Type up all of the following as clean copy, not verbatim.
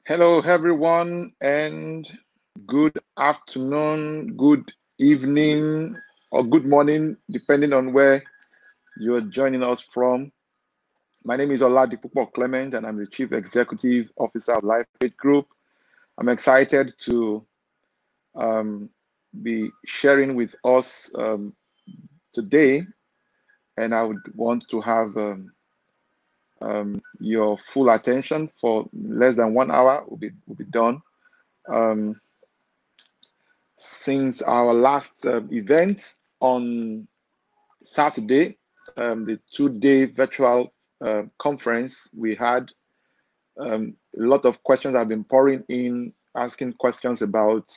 Hello, everyone, and good afternoon, good evening, or good morning, depending on where you're joining us from. My name is Oladipupo Clement, and I'm the Chief Executive Officer of LifePage Group. I'm excited to be sharing with us today, and I would want to have your full attention for less than 1 hour. We'll be done. Since our last event on Saturday, the 2-day virtual conference, we had a lot of questions have been pouring in, asking questions about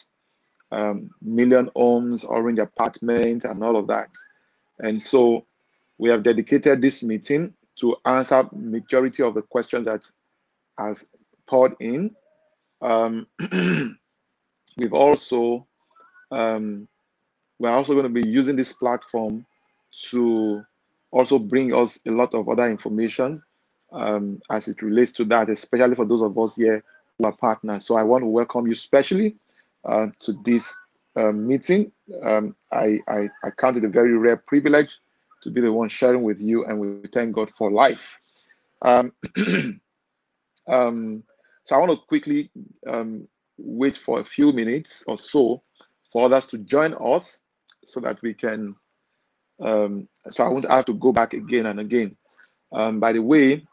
million homes, orange apartments, and all of that. And so we have dedicated this meeting to answer majority of the questions that has poured in. We've also we're also going to be using this platform to also bring us a lot of other information as it relates to that, especially for those of us here who are partners. So I want to welcome you specially to this meeting. I count it a very rare privilege to be the one sharing with you, and we thank God for life. So I want to quickly wait for a few minutes or so for others to join us so that we can, so I won't have to go back again and again. By the way,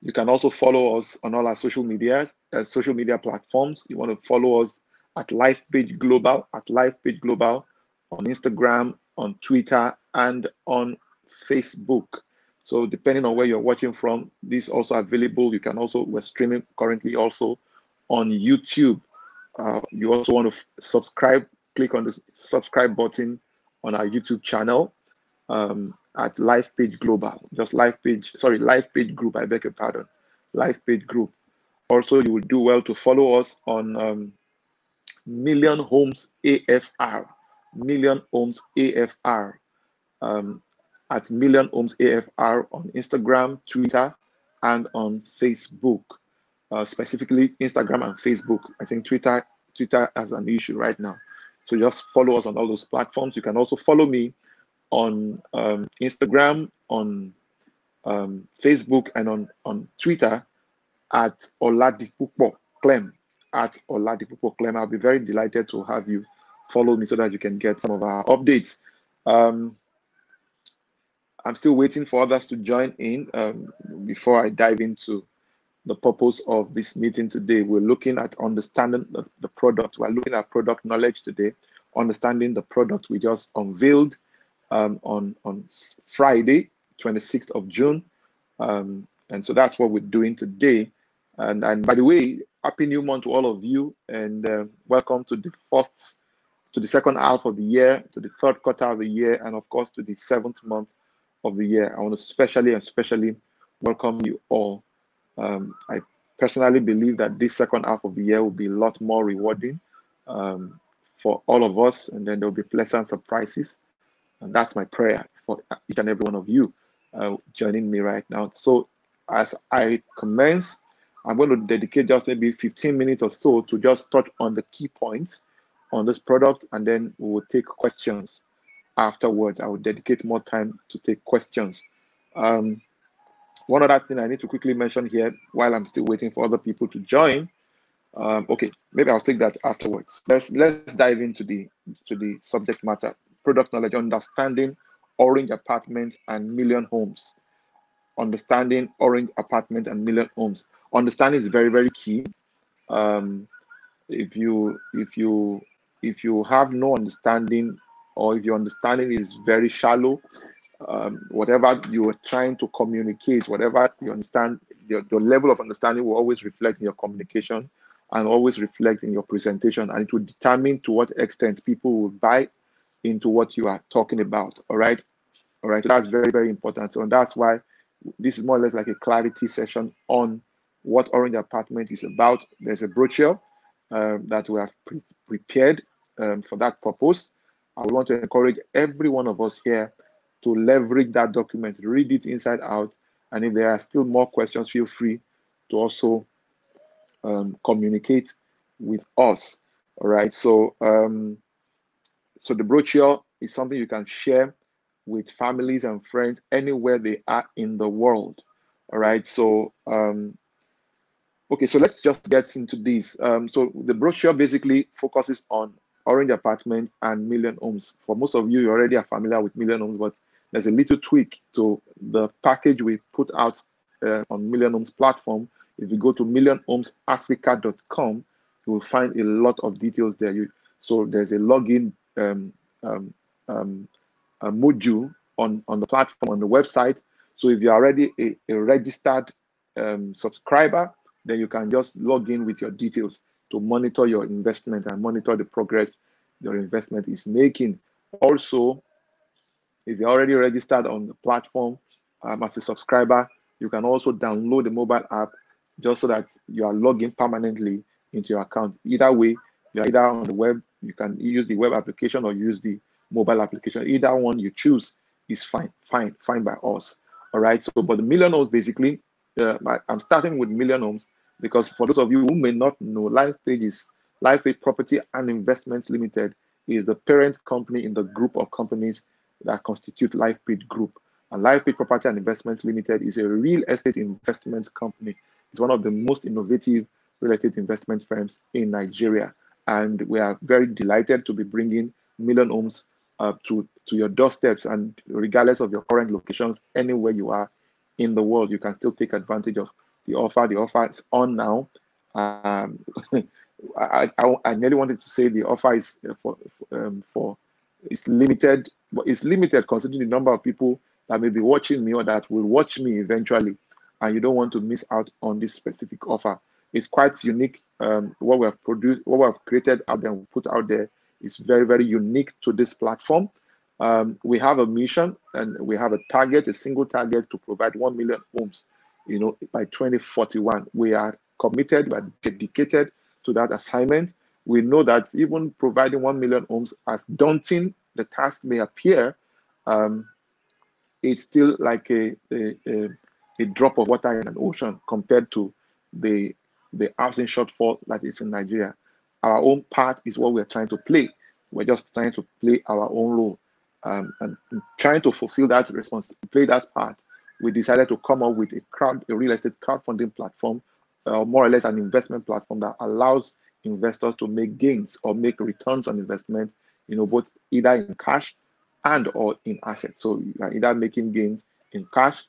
you can also follow us on all our social media platforms. You want to follow us at LifePage Global, on Instagram, on Twitter, and on Facebook. So depending on where you're watching from, this is also available. You can also, we're streaming currently also on YouTube. You also want to subscribe, click on the subscribe button on our YouTube channel at LifePage Global, just LifePage Group, I beg your pardon, LifePage Group. Also, you will do well to follow us on Million Homes AFR, Million Homes AFR, at Million Homes AFR on Instagram, Twitter, and on Facebook. Specifically Instagram and Facebook. I think Twitter has an issue right now. So just follow us on all those platforms. You can also follow me on Instagram, on Facebook, and on Twitter at Oladipupo Clem, at Oladipupo Clem. I'll be very delighted to have you follow me so that you can get some of our updates. I'm still waiting for others to join in before I dive into the purpose of this meeting today. We're looking at understanding the product. We're looking at product knowledge today, understanding the product we just unveiled on Friday, 26th of June. And so that's what we're doing today. And by the way, Happy New Month to all of you, and welcome to the second half of the year, to the third quarter of the year, and of course to the 7th month of the year. I want to especially welcome you all. I personally believe that this second half of the year will be a lot more rewarding for all of us, and then there will be pleasant surprises. And that's my prayer for each and every one of you joining me right now. So as I commence, I'm going to dedicate just maybe 15 minutes or so to just touch on the key points on this product, and then we will take questions afterwards. I will dedicate more time to take questions. One other thing I need to quickly mention here while I'm still waiting for other people to join. Okay, maybe I'll take that afterwards. Let's dive into the subject matter: product knowledge, understanding orange apartment and million homes. Understanding orange apartment and million homes. Understanding is very, very key. If you have no understanding, or if your understanding is very shallow, whatever you are trying to communicate, whatever you understand, your level of understanding will always reflect in your communication and always reflect in your presentation, and it will determine to what extent people will buy into what you are talking about. All right. So that's very, very important. So that's why This is more or less like a clarity session on what Orange Apartment is about. There's a brochure that we have prepared for that purpose. I want to encourage every one of us here to leverage that document, read it inside out, and if there are still more questions, feel free to also communicate with us. All right. So so the brochure is something you can share with families and friends anywhere they are in the world. All right. So okay, so let's just get into this. So the brochure basically focuses on Orange Apartment and Million Homes. For most of you, you already are familiar with Million Homes, but there's a little tweak to the package we put out on Million Homes platform. If you go to millionhomesafrica.com, you will find a lot of details there. So there's a login a module on the platform, on the website. So if you're already a registered subscriber, then you can just log in with your details to monitor your investment and monitor the progress your investment is making. Also, if you're already registered on the platform as a subscriber, you can also download the mobile app just so that you are logged in permanently into your account. Either way, you're either on the web, you can use the web application or use the mobile application. Either one you choose is fine by us. All right. So, but the Million Homes basically, I'm starting with Million Homes because for those of you who may not know, LifePage Property and Investments Limited is the parent company in the group of companies that constitute LifePage Group. And LifePage Property and Investments Limited is a real estate investment company. It's one of the most innovative real estate investment firms in Nigeria. And we are very delighted to be bringing Million Homes to your doorsteps, and regardless of your current locations, anywhere you are in the world, you can still take advantage of the offer. The offer is on now. I nearly wanted to say the offer is for it's limited, but it's limited considering the number of people that may be watching me or that will watch me eventually, and you don't want to miss out on this specific offer. It's quite unique. What we have produced, what we have created out there and put out there is very, very unique to this platform. We have a mission and we have a target, a single target to provide 1 million homes, by 2041. We are committed, we are dedicated to that assignment. We know that even providing 1 million homes, as daunting the task may appear, it's still like a drop of water in an ocean compared to the housing shortfall that is in Nigeria. Our own part is what we're trying to play. We're just trying to play our own role, and trying to fulfill that responsibility, play that part. We decided to come up with a real estate crowdfunding platform, more or less an investment platform that allows investors to make gains or make returns on investment, both either in cash and or in assets. So you are either making gains in cash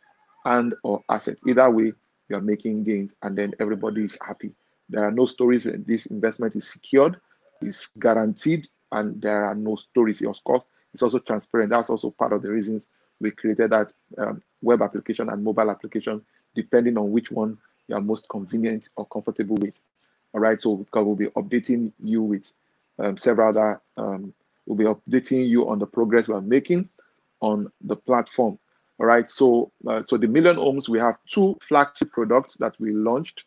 and or asset. Either way, you are making gains, and then everybody is happy. There are no stories. This investment is secured, is guaranteed, and there are no stories. Of course, it's also transparent. That's also part of the reasons we created that web application and mobile application, depending on which one you are most convenient or comfortable with. All right, so because we'll be updating you with several other, we'll be updating you on the progress we're making on the platform. All right, so so the Million Homes, we have 2 flagship products that we launched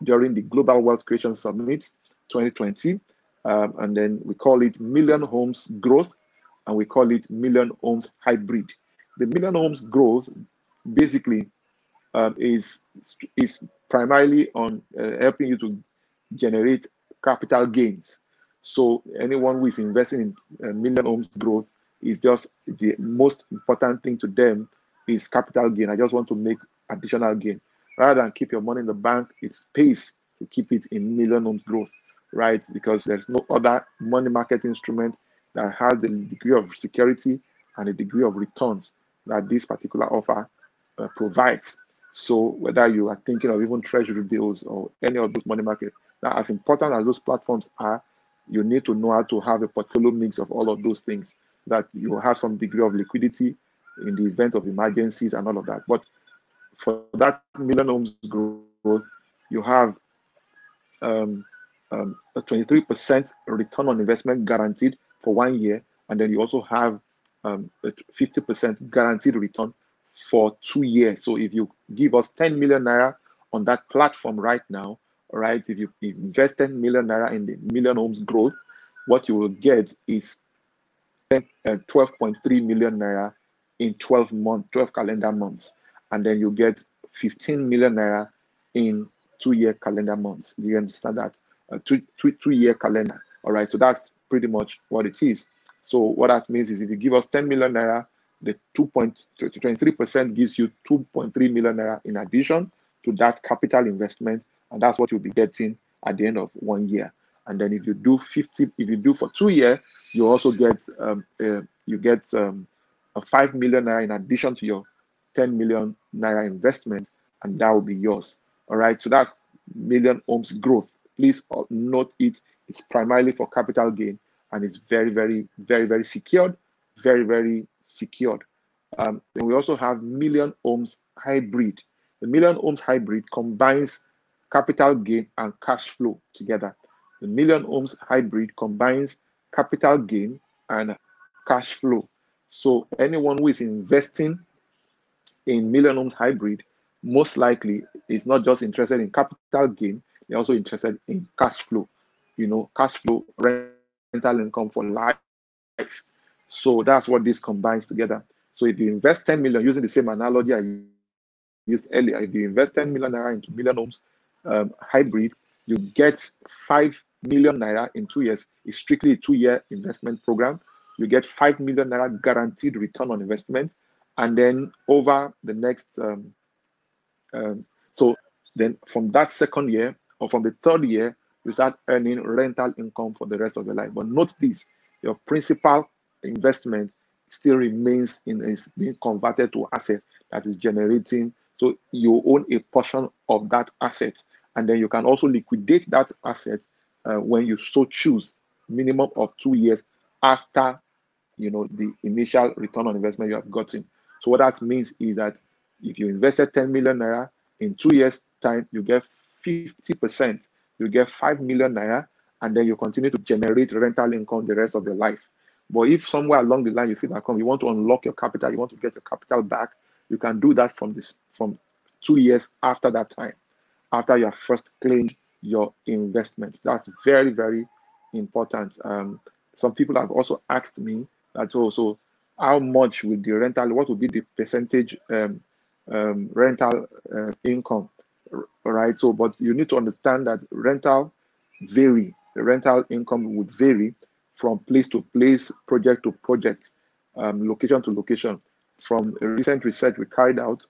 during the Global Wealth Creation Summit 2020, and then we call it Million Homes Growth, and we call it Million Homes Hybrid. The Million Homes Growth basically is primarily on helping you to generate capital gains. So anyone who is investing in Million Homes Growth is just the most important thing to them is capital gain. I just want to make additional gain. Rather than keep your money in the bank, it pays to keep it in Million Homes Growth, right? Because there's no other money market instrument that has the degree of security and the degree of returns that this particular offer provides. So whether you are thinking of even treasury bills or any of those money markets, now as important as those platforms are, you need to know how to have a portfolio mix of all of those things, that you have some degree of liquidity in the event of emergencies and all of that. But for that Million Homes Growth, you have a 23% return on investment guaranteed for 1 year, and then you also have a 50% guaranteed return for 2 years. So if you give us 10 million naira on that platform right now, all right, if you invest 10 million naira in the Million Homes growth, what you will get is 12.3 million naira in 12 calendar months. And then you get 15 million naira in 2-year calendar months. Do you understand that? Two-year calendar. All right. So that's pretty much what it is. So what that means is if you give us 10 million naira, the 23% gives you 2.3 million naira in addition to that capital investment. And that's what you'll be getting at the end of 1 year. And then if you do 50, if you do for 2 years, you also get a 5 million naira in addition to your 10 million naira investment, and that will be yours. All right. So that's Million Homes growth. Please note it. It's primarily for capital gain, and it's very, very, very, very secured. Very, very secured. Then we also have Million Homes hybrid. The Million Homes hybrid combines capital gain and cash flow together. The Million Homes hybrid combines capital gain and cash flow. So anyone who is investing in Million Homes hybrid most likely is not just interested in capital gain, they're also interested in cash flow, cash flow, rental income for life. So that's what this combines together. So if you invest 10 million, using the same analogy I used earlier, if you invest 10 million naira into Million Homes hybrid, you get 5 million naira in 2 years. It's strictly a 2-year investment program. You get 5 million naira guaranteed return on investment. And then over the next, so then from that second year or from the third year, you start earning rental income for the rest of your life. But note this, your principal investment still remains is being converted to asset that is generating. So you own a portion of that asset, and then you can also liquidate that asset when you so choose, minimum of 2 years after the initial return on investment you have gotten. So what that means is that if you invested 10 million naira, in 2 years time you get 50%, you get 5 million naira, and then you continue to generate rental income the rest of your life. But if somewhere along the line you feel like you want to unlock your capital, you want to get your capital back, you can do that from 2 years after that time, after you have first claimed your investment. That's very, very important. Some people have also asked me that also, how much will the rental, what will be the percentage rental income, right? So, but you need to understand that rental vary. The rental income would vary from place to place, project to project, location to location. From a recent research we carried out,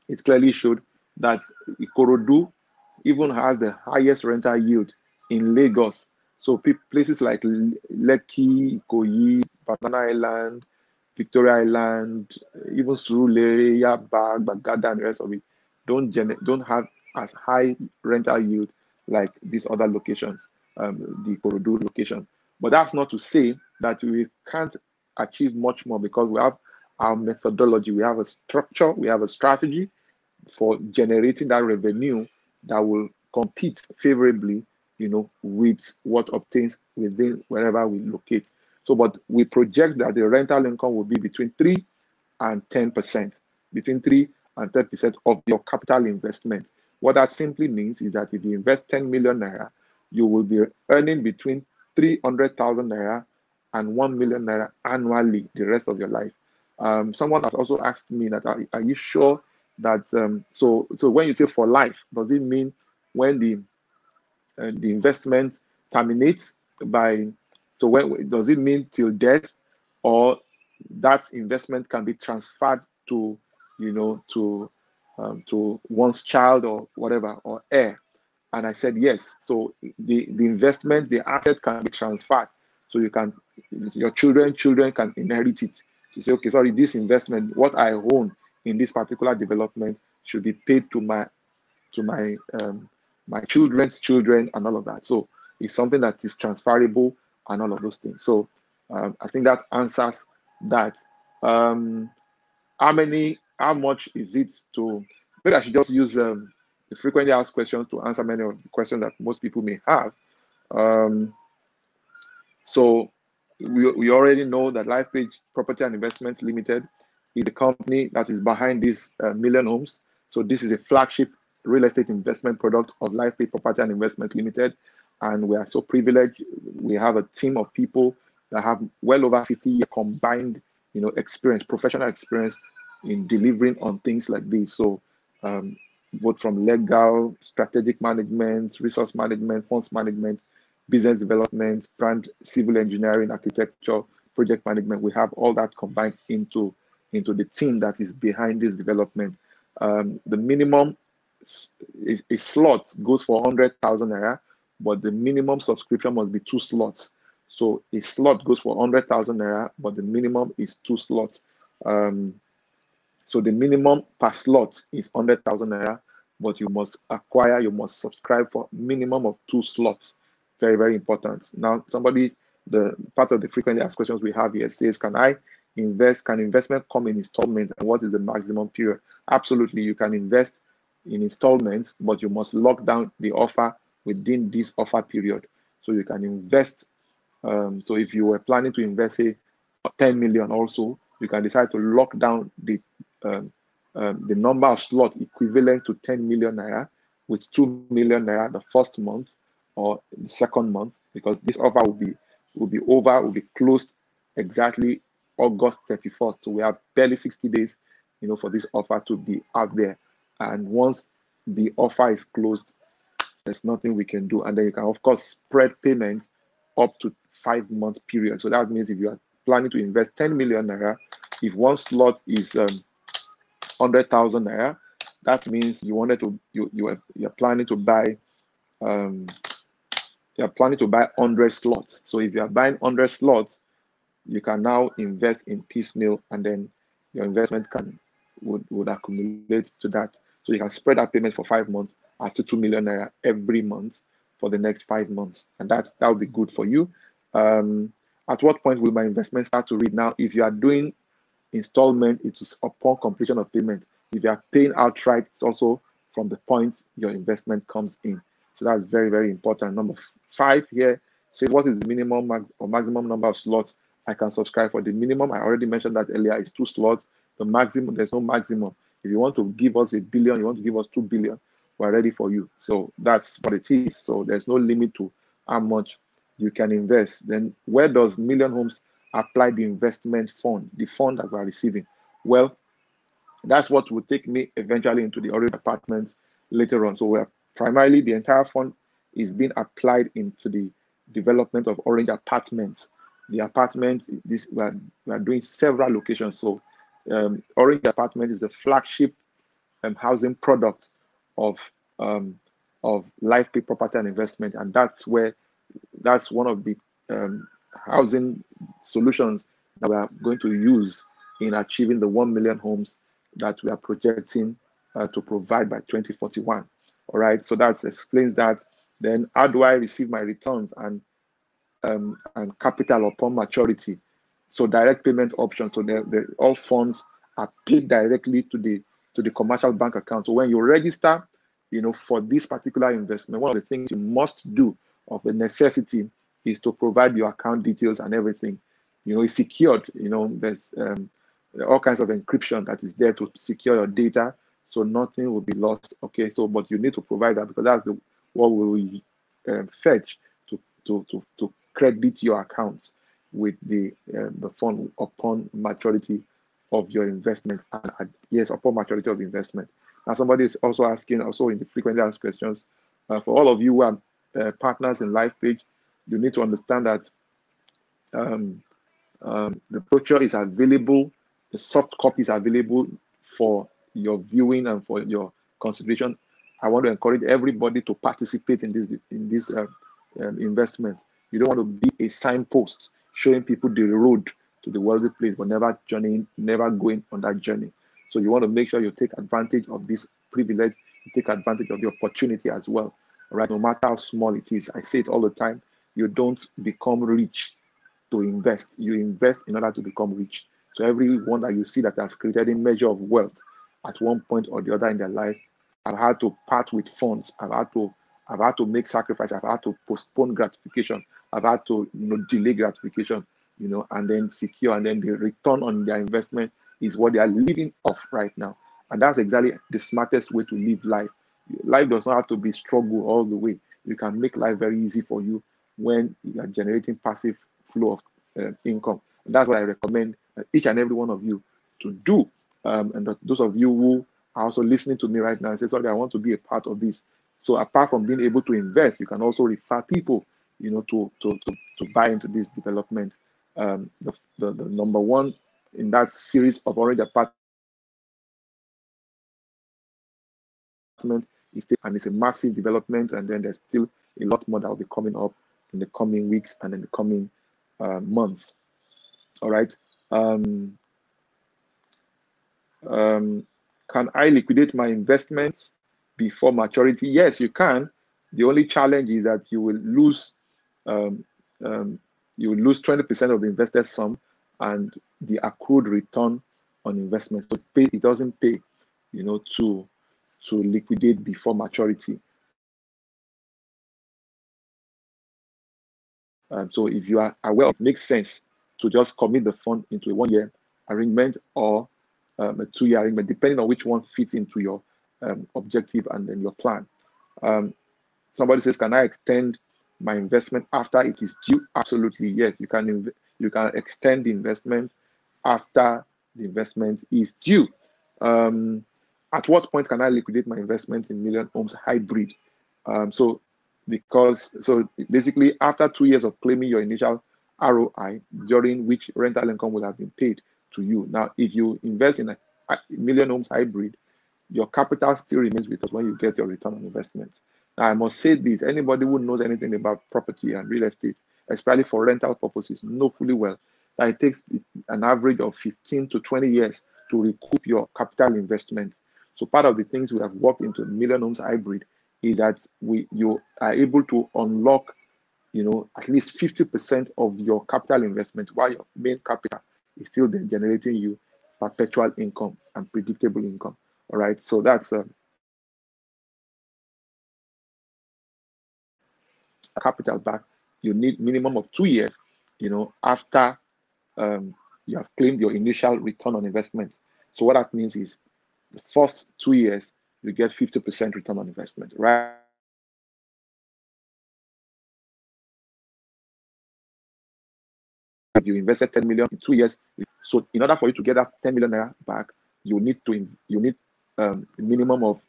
it clearly showed that Ikorodu even has the highest rental yield in Lagos. So places like Lekki, Ikoyi, Banana Island, Victoria Island, even Surulere, Yaba, Bagada, and the rest of it don't have as high rental yield like these other locations, the Ikorodu location. But that's not to say that we can't achieve much more, because we have our methodology, we have a structure, we have a strategy for generating that revenue that will compete favorably, with what obtains within wherever we locate. So, but we project that the rental income will be between 3 and 10%, between 3 and 10% of your capital investment. What that simply means is that if you invest 10 million naira, you will be earning between 300,000 naira and 1 million naira annually the rest of your life. Someone has also asked me that, are you sure that, so when you say for life, does it mean when the investment terminates by, so when does it mean till death, or that investment can be transferred to to one's child or whatever, or heir? And I said yes. So the investment, the asset can be transferred, so your children can inherit it. You say, okay, sorry, this investment, what I own in this particular development should be paid to my my children's children and all of that. So it's something that is transferable and all of those things. So I think that answers that. How much is it to, maybe I should just use the frequently asked questions to answer many of the questions that most people may have. So we already know that LifePage Property and Investments Limited is the company that is behind this Million Homes. So this is a flagship real estate investment product of LifePay Property and Investment Limited. And we are so privileged. We have a team of people that have well over 50-year combined, experience, professional experience in delivering on things like this. So both from legal, strategic management, resource management, funds management, business development, brand, civil engineering, architecture, project management. We have all that combined into the team that is behind this development. The minimum a slot goes for 100,000 naira, but the minimum subscription must be 2 slots. So a slot goes for 100,000 naira, but the minimum is 2 slots. So the minimum per slot is 100,000 naira, but you must subscribe for minimum of 2 slots. Very, very important. Now, the part of the frequently asked questions we have here says, can investment come in installments, and what is the maximum period? Absolutely, you can invest in installments, but you must lock down the offer within this offer period. So you can invest. So if you were planning to invest, say, 10 million also, you can decide to lock down the number of slots equivalent to 10 million naira with 2 million naira the first month or the second month, because this offer will be closed exactly August 31st. So we have barely 60 days, for this offer to be out there. And once the offer is closed, there's nothing we can do. And then you can, of course, spread payments up to 5-month period. So that means if you are planning to invest 10 million naira, if one slot is 100,000 naira, that means you're planning to buy 100 slots. So if you are buying 100 slots, you can now invest in piecemeal, and then your investment would accumulate to that. So you can spread that payment for 5 months up to 2 million naira every month for the next 5 months, and that will be good for you. At what point will my investment start to read? Now, if you are doing installment, it is upon completion of payment. If you are paying outright, it's also from the point your investment comes in. So that's very, very important. Number 5 here says, what is the minimum or maximum number of slots I can subscribe for? The minimum, I already mentioned that earlier, is 2 slots. The maximum, there's no maximum. If you want to give us 1 billion, you want to give us 2 billion, we're ready for you. So that's what it is. So there's no limit to how much you can invest. Then where does Million Homes apply the investment fund, the fund that we're receiving? Well, that's what will take me eventually into the Orange Apartments later on. So we're primarily, the entire fund is being applied into the development of Orange Apartments. The apartments, we are doing several locations. So Orange Apartments is the flagship housing product of LifePay Property and Investment, and that's one of the housing solutions that we are going to use in achieving the 1 million homes that we are projecting to provide by 2041. All right, so that explains that. Then how do I receive my returns and capital upon maturity? So direct payment option. So all funds are paid directly to the commercial bank account. So when you register, for this particular investment, one of the things you must do of a necessity is to provide your account details and everything. It's secured. There's all kinds of encryption that is there to secure your data, so nothing will be lost. Okay, so but you need to provide that, because that's what we fetch to credit your account with the fund upon maturity of your investment. And yes, upon maturity of investment. Now, somebody is also asking, also in the frequently asked questions, for all of you who are partners in LifePage, you need to understand that the brochure is available, the soft copy is available for your viewing and for your consideration. I want to encourage everybody to participate in this investment. You don't want to be a signpost showing people the road to the wealthy place, but never going on that journey. So you want to make sure you take advantage of this privilege, you take advantage of the opportunity as well, right? No matter how small it is. I say it all the time, you don't become rich to invest. You invest in order to become rich. So everyone that you see that has created a measure of wealth at one point or the other in their life, I've had to part with funds. I've had to make sacrifice. I've had to postpone gratification. I've had to delay gratification, and then secure, and then the return on their investment is what they are living off right now. And that's exactly the smartest way to live life. Life does not have to be struggle all the way. You can make life very easy for you when you are generating passive flow of income. And that's what I recommend each and every one of you to do. And those of you who are also listening to me right now and say, sorry, I want to be a part of this. So apart from being able to invest, you can also refer people, to buy into this development. The number one in that series of orange apartments is still, and it's a massive development, and then there's still a lot more that will be coming up in the coming weeks and in the coming months. All right. Can I liquidate my investments before maturity? Yes, you can. The only challenge is that you will lose um, 20% of the invested sum and the accrued return on investment. So it doesn't pay, to liquidate before maturity. So if you are aware, it makes sense to just commit the fund into a 1-year arrangement or a 2-year arrangement, depending on which one fits into your objective and then your plan. Somebody says, can I extend my investment after it is due? Absolutely, yes. You can extend the investment after the investment is due. At what point can I liquidate my investment in Million Homes Hybrid? So basically, after 2 years of claiming your initial ROI, during which rental income will have been paid to you. Now, if you invest in a Million Homes Hybrid, your capital still remains with us when you get your return on investment. Now, I must say this, anybody who knows anything about property and real estate, especially for rental purposes, know fully well that it takes an average of 15 to 20 years to recoup your capital investment. So part of the things we have worked into Million Homes Hybrid is that you are able to unlock, at least 50% of your capital investment, while your main capital is still then generating you perpetual income and predictable income. All right, so that's capital back. You need minimum of 2 years, after you have claimed your initial return on investment. So what that means is the first 2 years, you get 50% return on investment, right? You invested 10 million in 2 years. So in order for you to get that 10 million naira back, you need a minimum of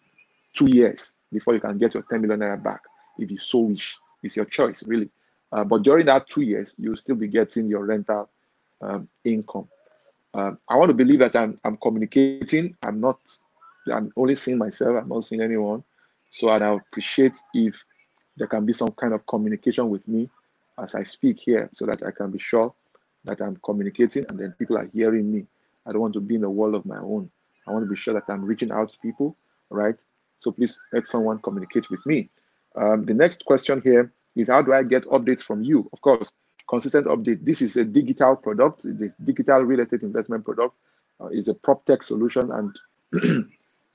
2 years before you can get your 10 million naira back, if you so wish. It's your choice, really. But during that 2 years, you'll still be getting your rental income. I want to believe that I'm communicating. I'm only seeing myself. I'm not seeing anyone. So I'd appreciate if there can be some kind of communication with me as I speak here, so that I can be sure that I'm communicating and then people are hearing me. I don't want to be in a world of my own. I want to be sure that I'm reaching out to people, right? So please let someone communicate with me. The next question here is, how do I get updates from you? Of course, consistent update. This is a digital product. The digital real estate investment product is a prop tech solution. And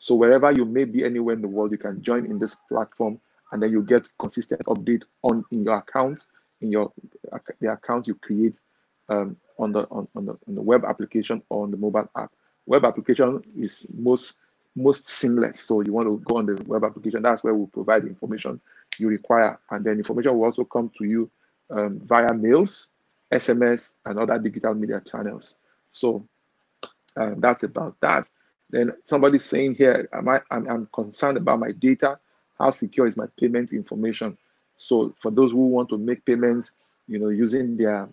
so wherever you may be anywhere in the world, you can join in this platform, and then you get consistent update in your account, the account you create on the web application or on the mobile app. Web application is most seamless. So you want to go on the web application. That's where we'll provide the information you require, and then information will also come to you via mails, SMS, and other digital media channels. So that's about that. Then somebody's saying here, I'm concerned about my data. How secure is my payment information? So for those who want to make payments, using their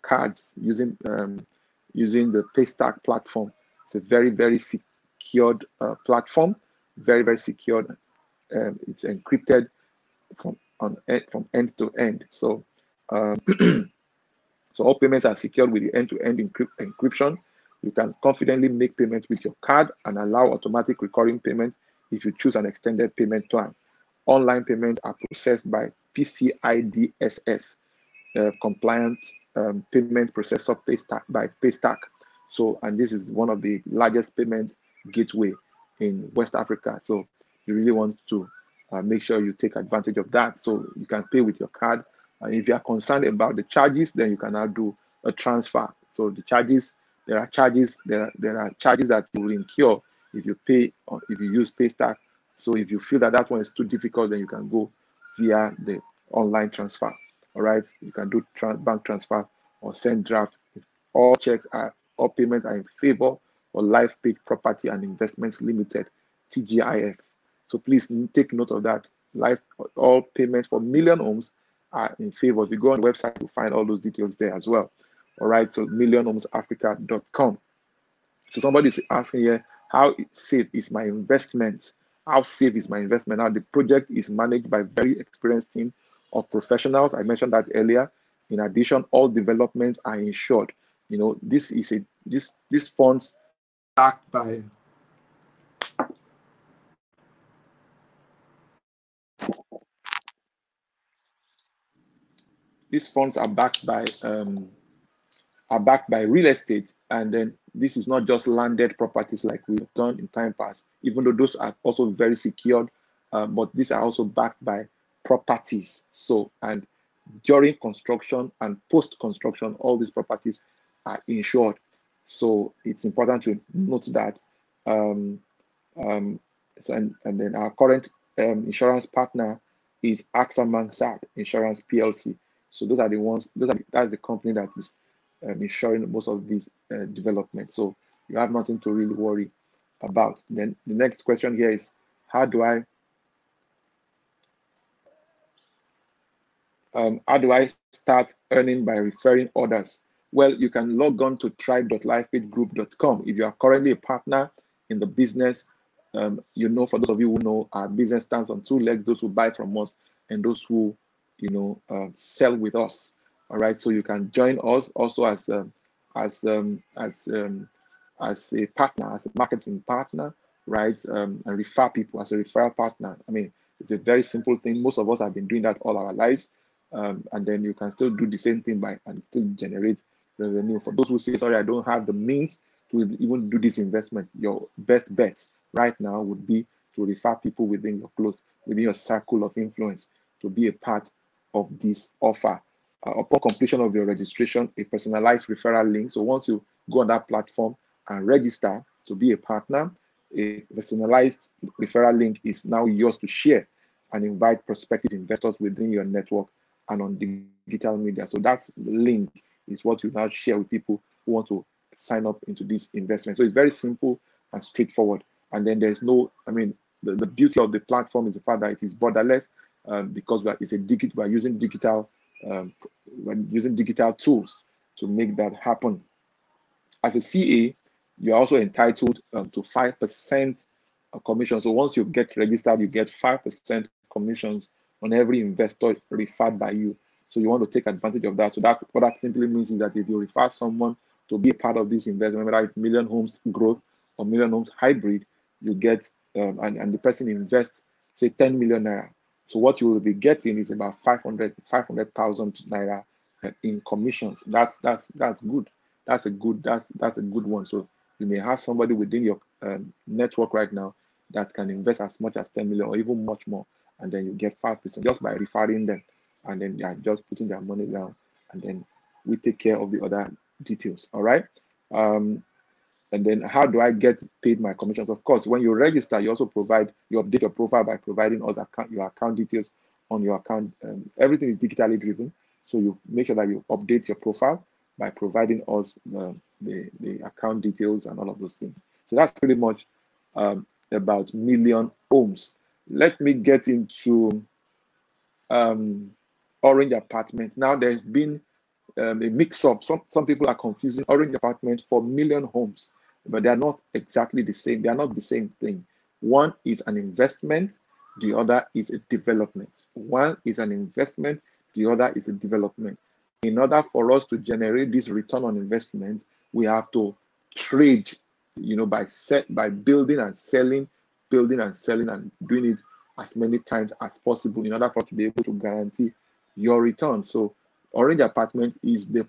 cards, using the Paystack platform, it's a very, very secured platform, very, very secured. It's encrypted from end to end. So so all payments are secured with the end-to-end encryption. You can confidently make payments with your card and allow automatic recurring payment if you choose an extended payment plan. Online payments are processed by PCI DSS compliant payment processor Paystack. So, and this is one of the largest payment gateway in West Africa. So you really want to make sure you take advantage of that. So you can pay with your card. And if you are concerned about the charges, then you can now do a transfer. So the charges there are charges. There are charges that you will incur if you pay or if you use Paystack. So if you feel that that one is too difficult, then you can go via the online transfer. All right, you can do bank transfer or send draft. If all payments are in favor for Life Paid Property and Investments Limited, TGIF. So please take note of that. All payments for Million Homes are in favor. If you go on the website, you'll find all those details there as well. All right, so millionhomesafrica.com. So somebody is asking here, how safe is my investment? How safe is my investment? Now, the project is managed by a very experienced team of professionals. I mentioned that earlier. In addition, all developments are insured. You know, this funds backed by these funds are backed by real estate, and then this is not just landed properties like we've done in time past, even though those are also very secured, but these are also backed by properties. So, and during construction and post-construction, all these properties are insured. So it's important to note that. Um, and then our current insurance partner is AXA Mansard Insurance PLC. So those are the ones. That's the company that is ensuring most of these developments. So you have nothing to really worry about. Then the next question here is, how do I start earning by referring others? Well, you can log on to tribe.lifepaidgroup.com. If you are currently a partner in the business, you know, for those of you who know, our business stands on two legs: those who buy from us and those who, sell with us. All right, so you can join us also as as um, as um, as a partner, as a marketing partner, right? And refer people as a referral partner. I mean, it's a very simple thing. Most of us have been doing that all our lives. And then you can still do the same thing and still generate revenue. For those who say, sorry, I don't have the means to even do this investment, your best bet right now would be to refer people within your circle of influence to be a part of this offer. Upon completion of your registration, a personalized referral link. So once you go on that platform and register to be a partner, a personalized referral link is now yours to share and invite prospective investors within your network and on digital media. So that's the link is what you now share with people who want to sign up into this investment. So it's very simple and straightforward. And then there's no, I mean, the beauty of the platform is the fact that it is borderless because we're using digital tools to make that happen. As a CA, you're also entitled to 5% commission. So once you get registered, you get 5% commissions on every investor referred by you. So you want to take advantage of that. So that what that simply means is that if you refer someone to be a part of this investment, whether it's Million Homes Growth or Million Homes Hybrid, you get and the person invests, say, 10 million naira. So what you will be getting is about 500,000 naira in commissions. That's good. That's a good one. So you may have somebody within your network right now that can invest as much as 10 million or even much more, and then you get 5% just by referring them, and then they are just putting their money down, and then we take care of the other details. All right. And then how do I get paid my commissions? Of course, when you register, you also you update your profile by providing us your account details on your account. Everything is digitally driven. So you make sure that you update your profile by providing us the account details and all of those things. So that's pretty much about Million Homes. Let me get into Orange Apartments. Now there's been a mix-up. Some people are confusing Orange Apartment for Million Homes, but they are not exactly the same. They are not the same thing. One is an investment, the other is a development. One is an investment, the other is a development. In order for us to generate this return on investment, we have to trade, by building and selling, and doing it as many times as possible in order for us to be able to guarantee your return. So Orange Apartment is the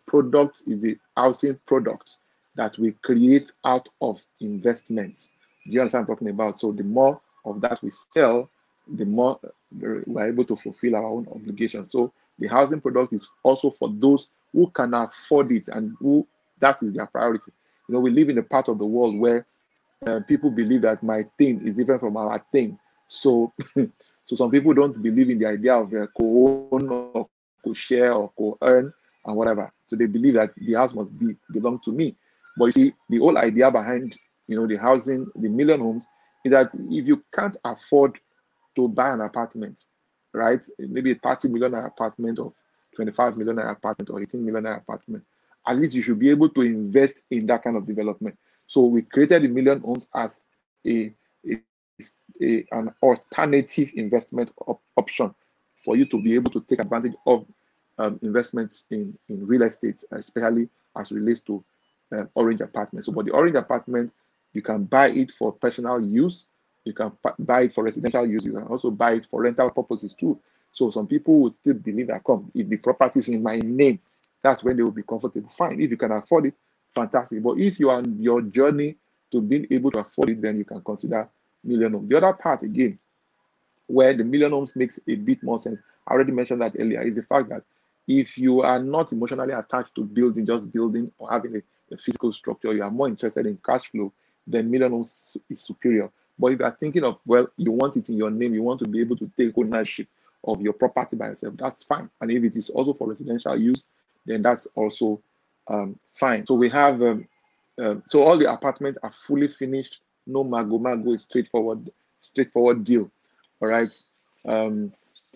housing product that we create out of investments. Do you understand what I'm talking about? So the more of that we sell, the more we're able to fulfill our own obligations. So the housing product is also for those who can afford it and who that is their priority. You know, we live in a part of the world where people believe that my thing is different from our thing. So, so some people don't believe in the idea of co-own or co-share or co-earn and whatever. So they believe that the house must belong to me. But you see, the whole idea behind, you know, the housing, the million homes, is that if you can't afford to buy an apartment, right? Maybe a 30 million apartment or 25 million apartment or 18 million apartment, at least you should be able to invest in that kind of development. So we created the million homes as a, an alternative investment option for you to be able to take advantage of investments in real estate, especially as relates to orange apartments. So, but the orange apartment, you can buy it for personal use, you can buy it for residential use, you can also buy it for rental purposes too. So some people would still believe that, come, if the property is in my name, that's when they will be comfortable. Fine. If you can afford it, fantastic. But if you are on your journey to being able to afford it, then you can consider million homes. The other part, again, where the million homes makes a bit more sense, I already mentioned that earlier, is the fact that if you are not emotionally attached to building, just building or having a physical structure, you are more interested in cash flow, then million homes is superior. But if you are thinking of, well, you want it in your name, you want to be able to take ownership of your property by yourself, that's fine. And if it is also for residential use, then that's also fine. So we have, so all the apartments are fully finished, no mago, it's straightforward deal. All right. And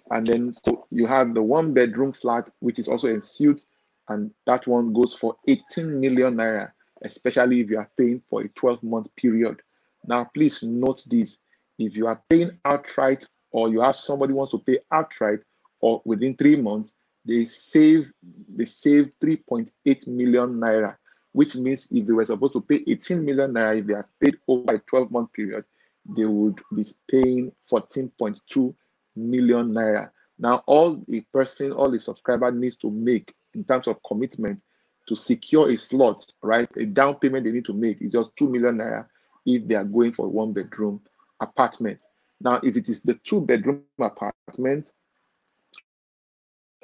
then so you have the 1 bedroom flat, which is also in suit, and that one goes for 18 million naira, especially if you are paying for a 12-month period. Now, please note this: if you are paying outright, or you have somebody wants to pay outright, or within 3 months, they save 3.8 million naira, which means if they were supposed to pay 18 million naira, if they are paid over a 12-month period, they would be paying 14.2 million naira. Now, all the subscriber needs to make in terms of commitment to secure a slot, right? A down payment they need to make is just 2 million naira if they are going for a 1 bedroom apartment. Now, if it is the 2 bedroom apartment,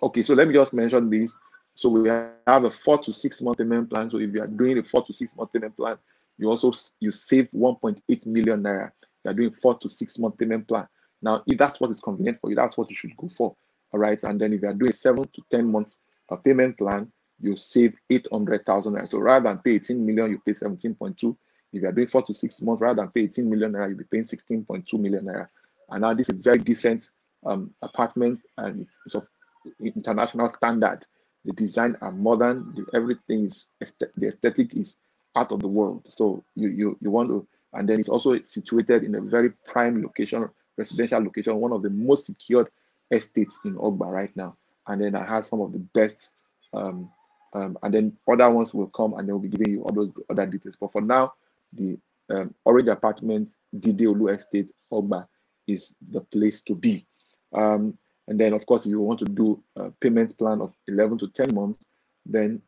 okay, so let me just mention this. So we have a 4 to 6 month payment plan. So if you are doing a 4 to 6 month payment plan, you save 1.8 million naira. You are doing 4 to 6 month payment plan. Now, if that's what is convenient for you, that's what you should go for. All right. And then if you are doing 7 to 10 months payment plan, you save 800,000 naira. So rather than pay 18 million, you pay 17.2. If you are doing 4 to 6 months, rather than pay 18 million naira, you'll be paying 16.2 million naira. And now this is a very decent apartment, and it's of international standard. The design are modern. Everything is the aesthetic is out of the world. So you want to, and then it's also situated in a very prime location, residential location, one of the most secured estates in Ogba right now. And then it has some of the best. And then other ones will come, and they'll be giving you all those other details. But for now, the Orange Apartments, Dideolu Estate, Ogba is the place to be. And then, of course, if you want to do a payment plan of 11 to 10 months, then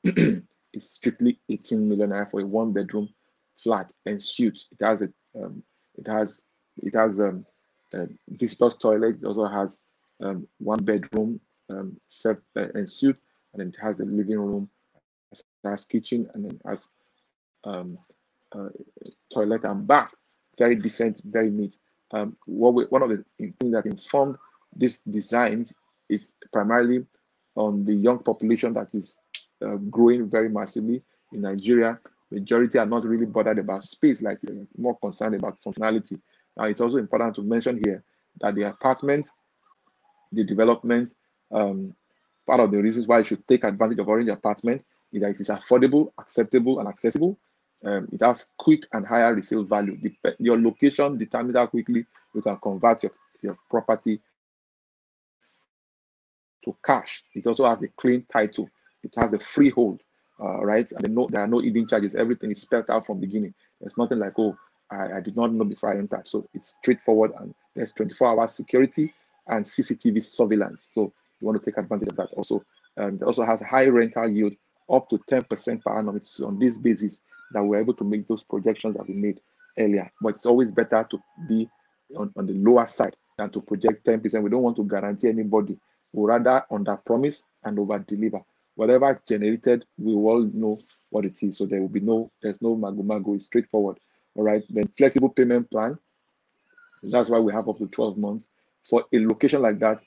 it's strictly 18 million naira for a 1 bedroom flat and suite. It has a visitor's toilet. It also has 1 bedroom and suite, and then it has a living room, it has kitchen, and then it has uh, toilet and bath. Very decent, very neat. One of the things that informed these designs is primarily on the young population that is growing very massively in Nigeria. Majority are not really bothered about space, like more concerned about functionality. Now, it's also important to mention here that the apartment, the development, part of the reasons why you should take advantage of Orange Apartment is that it is affordable, acceptable, and accessible. It has quick and higher resale value. Your location determines how quickly you can convert your property to cash. It also has a clean title. It has a freehold, right? And there are no hidden charges. Everything is spelled out from the beginning. There's nothing like, oh, I did not know before I entered. So it's straightforward, and there's 24-hour security and CCTV surveillance. So you want to take advantage of that also. It also has high rental yield, up to 10% per annum. It's on this basis that we're able to make those projections that we made earlier. But it's always better to be on the lower side than to project 10%. We don't want to guarantee anybody. We rather under promise and over deliver. whatever generated, we will all know what it is. So there's no mago. It's straightforward. All right. Then flexible payment plan. That's why we have up to 12 months. For a location like that,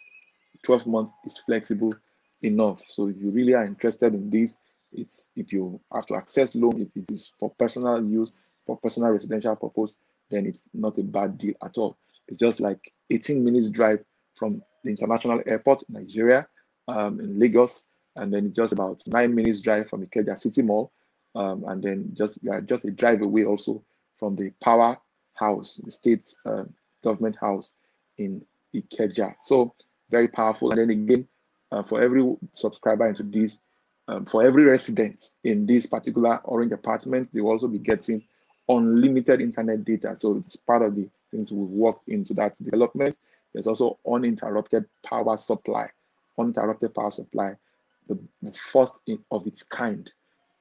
12 months is flexible enough. So if you really are interested in this, it's if you have to access loan, if it is for personal use, for personal residential purpose, then it's not a bad deal at all. It's just like 18 minutes drive from the international airport in Nigeria, in Lagos, and then just about 9 minutes drive from Ikeja City Mall, and then just a drive away also from the power house, the state government house in Ikeja. So very powerful. And then again, for every subscriber into this, for every resident in this particular Orange apartment, they will also be getting unlimited internet data. So it's part of the things we've worked into that development. There's also uninterrupted power supply, the first of its kind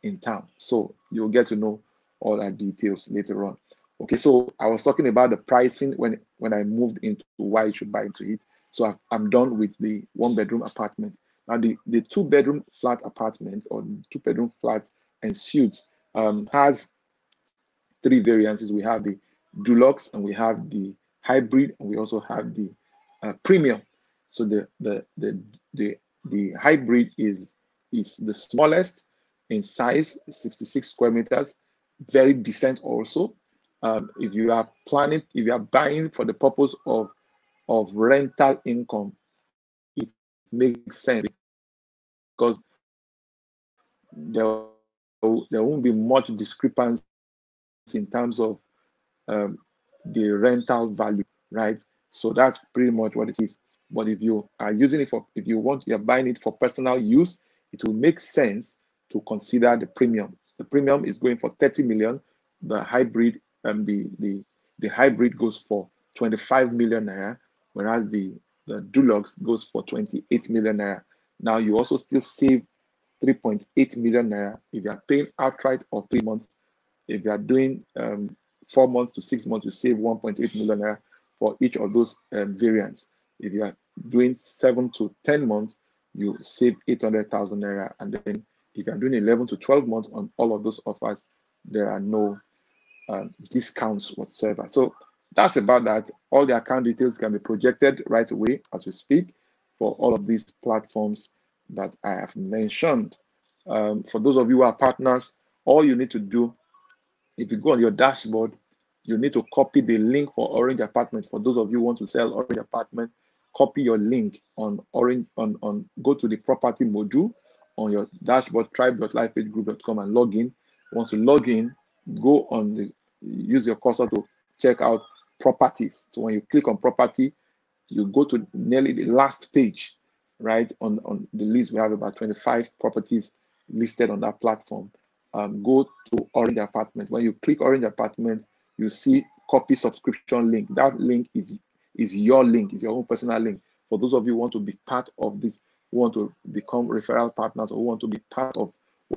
in town. So you'll get to know all that details later on. Okay, so I was talking about the pricing when I moved into why you should buy into it. So I'm done with the 1-bedroom apartment. Now the 2-bedroom flat apartment or 2-bedroom flat and suites has 3 variances. We have the deluxe, and we have the hybrid, and we also have the premium. So the hybrid is the smallest in size, 66 square meters, very decent also. If you are buying for the purpose of rental income, it makes sense because there won't be much discrepancy in terms of the rental value, right? So that's pretty much what it is. But if you are using it you're buying it for personal use, it will make sense to consider the premium. The premium is going for 30 million. The hybrid, the hybrid goes for 25 million naira, whereas the deluxe goes for 28 million naira. Now you also still save 3.8 million naira if you are paying outright or 3 months. If you are doing 4 months to 6 months, you save 1.8 million naira for each of those variants. If you are doing 7 to 10 months, you save 800,000 naira. And then if you are doing 11 to 12 months on all of those offers, there are no discounts whatsoever. So that's about that. All the account details can be projected right away as we speak for all of these platforms that I have mentioned. For those of you who are partners, all you need to do, if you go on your dashboard, you need to copy the link for Orange Apartment. For those of you who want to sell Orange Apartment, copy your link on Orange go to the property module on your dashboard, tribe.lifepagegroup.com, and log in. Once you log in, use your cursor to check out properties. So when you click on property, you go to nearly the last page, right? On the list, we have about 25 properties listed on that platform. Go to Orange Apartment. When you click Orange Apartment, you see copy subscription link. That link is your link, is your own personal link. For those of you who want to be part of this, who want to become referral partners, or who want to be part of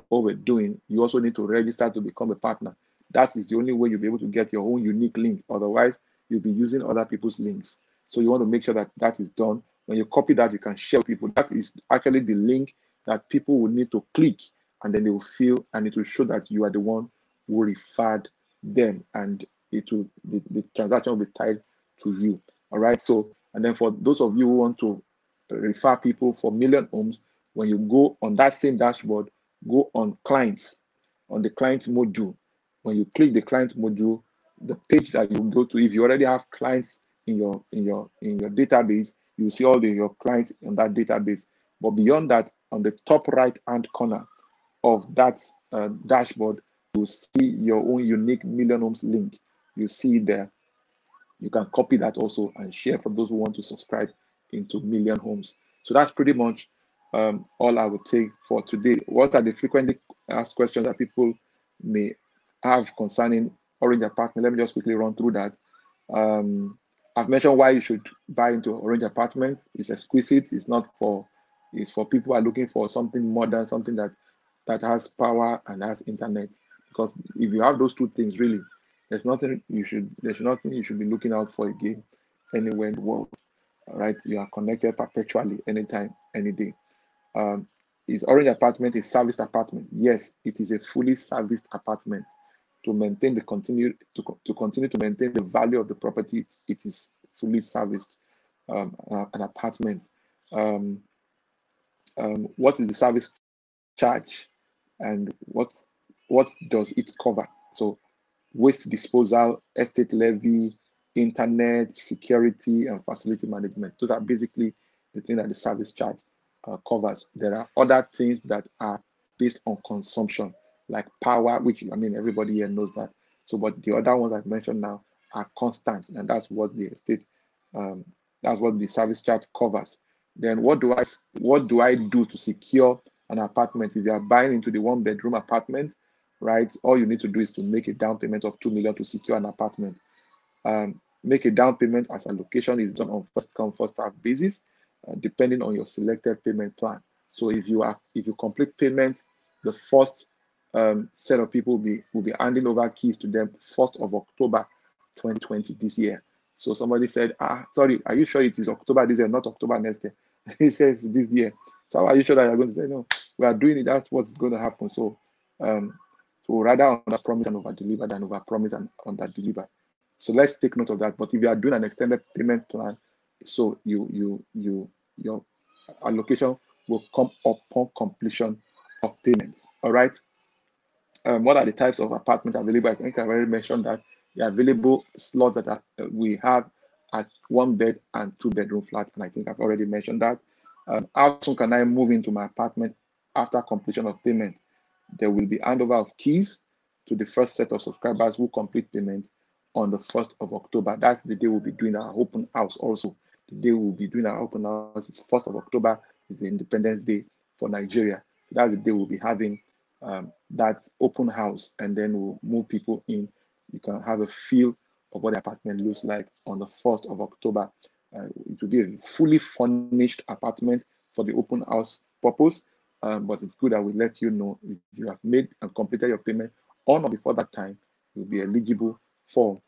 what we're doing, you also need to register to become a partner. That is the only way you'll be able to get your own unique link. Otherwise, you'll be using other people's links. So you want to make sure that that is done. When you copy that, you can share with people. That is actually the link that people will need to click, and then they will feel, and it will show that you are the one who referred them, and the transaction will be tied to you. All right. So, and then for those of you who want to refer people for Million Homes, when you go on that same dashboard, go on clients, on the clients module. When you click the clients module, the page that you go to, if you already have clients in your database, you see all your clients on that database. But beyond that, on the top right hand corner of that dashboard, you see your own unique Million Homes link. You see there. You can copy that also and share for those who want to subscribe into Million Homes. So that's pretty much all I would take for today. What are the frequently asked questions that people may have concerning Orange Apartment? Let me just quickly run through that. I've mentioned why you should buy into Orange Apartments. It's exquisite. It's for people who are looking for something modern, something that has power and has internet. Because if you have those two things, really, there's nothing you should be looking out for again anywhere in the world. All right, you are connected perpetually, anytime, any day. Is Orange apartment a serviced apartment? Yes, it is a fully serviced apartment. To maintain the to continue to maintain the value of the property, it is fully serviced, an apartment. Um, what is the service charge, and what does it cover? So waste disposal, estate levy, internet, security, and facility management. Those are basically the things that the service charge covers. There are other things that are based on consumption, like power, which I mean everybody here knows that. So, but the other ones I've mentioned now are constant, and that's what the estate, um, that's what the service charge covers. Then what do I do to secure an apartment? If you are buying into the one bedroom apartment, right? All you need to do is to make a down payment of 2 million to secure an apartment. Make a down payment as allocation is done on first come first served basis, depending on your selected payment plan. So if you complete payment, the first set of people will be handing over keys to them 1st of October 2020 this year. So somebody said, sorry, are you sure it is October this year, not October next year? He says this year. So how are you sure that you're going to say no? We are doing it. That's what's going to happen. So rather under promise and over deliver than over promise and under deliver. So let's take note of that. But if you are doing an extended payment plan, so your allocation will come upon completion of payment. All right. What are the types of apartments available? I think I've already mentioned that the available slots that we have at 1 bed and 2 bedroom flat, and I think I've already mentioned that. How soon can I move into my apartment after completion of payment? There will be handover of keys to the first set of subscribers who complete payment on the 1st of October. That's the day we'll be doing our open house also. The day we'll be doing our open house is 1st of October, is the Independence Day for Nigeria. So that's the day we'll be having that open house, and then we'll move people in. You can have a feel of what the apartment looks like on the 1st of October. It will be a fully furnished apartment for the open house purpose. But it's good that we let you know if you have made and completed your payment on or before that time, you'll be eligible for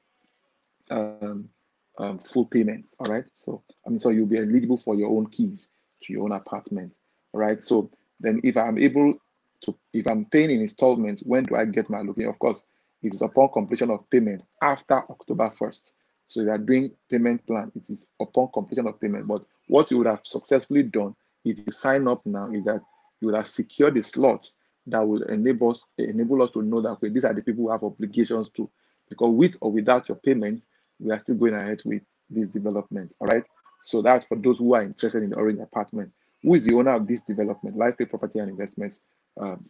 full payments. All right. So so you'll be eligible for your own keys to your own apartment. All right. So then if I'm paying in installments, when do I get my allocation? Of course, it is upon completion of payment after October 1st. So if you are doing payment plan, it is upon completion of payment. But what you would have successfully done if you sign up now is that you will have secured the slots that will enable us to know that, okay, these are the people who have obligations to. Because with or without your payment, we are still going ahead with this development. All right. So that's for those who are interested in the Orange apartment. Who is the owner of this development? LifePay Property and Investments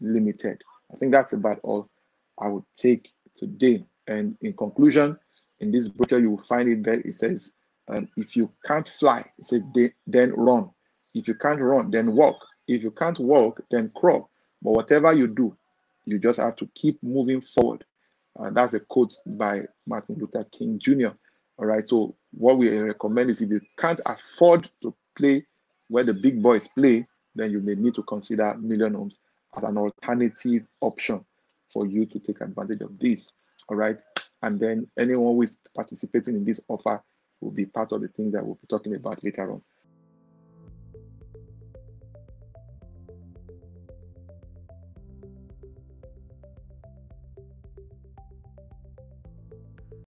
Limited. I think that's about all I would take today. And in conclusion, in this brochure, you will find it there. It says, if you can't fly, it says, then run. If you can't run, then walk. If you can't walk, then crawl. But whatever you do, you just have to keep moving forward. That's a quote by Martin Luther King Jr. All right. So what we recommend is if you can't afford to play where the big boys play, then you may need to consider Million Homes as an alternative option for you to take advantage of this. All right. And then anyone who is participating in this offer will be part of the things that we'll be talking about later on.